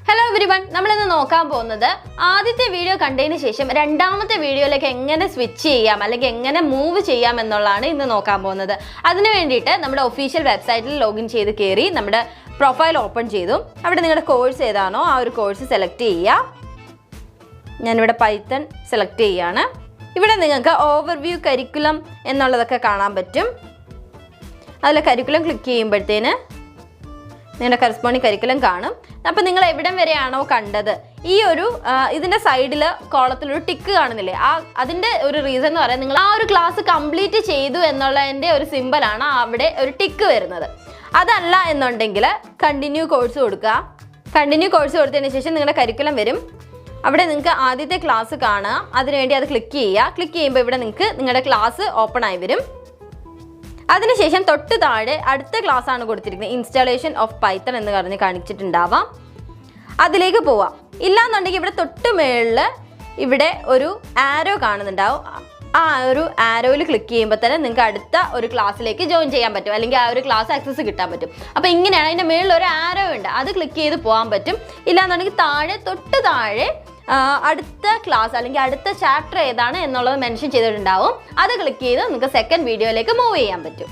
Hello everyone, നമ്മൾ ഇന്ന് നോക്കാൻ പോകുന്നത് ആദ്യത്തെ വീഡിയോ കണ്ടതിന് ശേഷം രണ്ടാമത്തെ വീഡിയോയിലേക്ക് എങ്ങനെ സ്വിച്ച് ചെയ്യാം അല്ലെങ്കിൽ എങ്ങനെ മൂവ് ചെയ്യാം എന്നുള്ളതാണ് ഇന്ന് നോക്കാൻ പോകുന്നത്. അതിനു വേണ്ടിയിട്ട് നമ്മുടെ ഒഫീഷ്യൽ വെബ്സൈറ്റിൽ ലോഗിൻ ചെയ്ത് കയറി നമ്മുടെ പ്രൊഫൈൽ ഓപ്പൺ ചെയ്തു. അവിടെ നിങ്ങളുടെ കോഴ്സ് ഏതാണോ ആ ഒരു കോഴ്സ് സെലക്ട് ചെയ്യുക. ഞാനിവിടെ പൈത്തൺ സെലക്ട് ചെയ്യുകയാണ്. ഇവിടെ നിങ്ങൾക്ക് ഓവർവ്യൂ കരിക്കുലം എന്നുള്ളതൊക്കെ കാണാൻ പറ്റും. അതിൽ കരിക്കുലം ക്ലിക്ക് ചെയ്യുമ്പോഴത്തേന് നിങ്ങളുടെ കറസ്പോണ്ടിങ് കരിക്കുലം കാണും. അപ്പോൾ നിങ്ങൾ എവിടം വരെയാണോ കണ്ടത് ഈ ഒരു ഇതിൻ്റെ സൈഡിൽ കോളത്തിലൊരു ടിക്ക് കാണുന്നില്ലേ, അതിൻ്റെ ഒരു റീസൺ എന്ന് പറയാൻ നിങ്ങൾ ആ ഒരു ക്ലാസ് കംപ്ലീറ്റ് ചെയ്തു എന്നുള്ളതിൻ്റെ ഒരു സിമ്പലാണ് അവിടെ ഒരു ടിക്ക് വരുന്നത്. അതല്ല എന്നുണ്ടെങ്കിൽ കണ്ടിന്യൂ കോഴ്സ് കൊടുക്കുക. കണ്ടിന്യൂ കോഴ്സ് കൊടുത്തതിന് ശേഷം നിങ്ങളുടെ കരിക്കുലം വരും. അവിടെ നിങ്ങൾക്ക് ആദ്യത്തെ ക്ലാസ് കാണുക. അതിനുവേണ്ടി അത് ക്ലിക്ക് ചെയ്യുക. ക്ലിക്ക് ചെയ്യുമ്പോൾ ഇവിടെ നിങ്ങൾക്ക് നിങ്ങളുടെ ക്ലാസ് ഓപ്പൺ ആയി വരും. അതിനുശേഷം തൊട്ട് താഴെ അടുത്ത ക്ലാസ് ആണ് കൊടുത്തിരിക്കുന്നത്, ഇൻസ്റ്റാളേഷൻ ഓഫ് പൈത്തൺ എന്ന് പറഞ്ഞ് കാണിച്ചിട്ടുണ്ടാവാം. അതിലേക്ക് പോവാം. ഇല്ലാന്നുണ്ടെങ്കിൽ ഇവിടെ തൊട്ട് മുകളിൽ ഇവിടെ ഒരു ആരോ കാണുന്നുണ്ടാവും. ആ ഒരു ആരോയിൽ ക്ലിക്ക് ചെയ്യുമ്പോൾ തന്നെ നിങ്ങൾക്ക് അടുത്ത ഒരു ക്ലാസ്സിലേക്ക് ജോയിൻ ചെയ്യാൻ പറ്റും, അല്ലെങ്കിൽ ആ ഒരു ക്ലാസ് ആക്സസ് കിട്ടാൻ പറ്റും. അപ്പോൾ ഇങ്ങനെയാണ്. അതിൻ്റെ മുകളിൽ ഒരു ആരോ ഉണ്ട്, അത് ക്ലിക്ക് ചെയ്ത് പോകാൻ പറ്റും. ഇല്ലാന്നുണ്ടെങ്കിൽ തൊട്ട് താഴെ അടുത്ത ക്ലാസ് അല്ലെങ്കിൽ അടുത്ത ചാപ്റ്റർ ഏതാണ് എന്നുള്ളത് മെൻഷൻ ചെയ്തിട്ടുണ്ടാവും. അത് ക്ലിക്ക് ചെയ്ത് നിങ്ങൾക്ക് സെക്കൻഡ് വീഡിയോയിലേക്ക് മൂവ് ചെയ്യാൻ പറ്റും.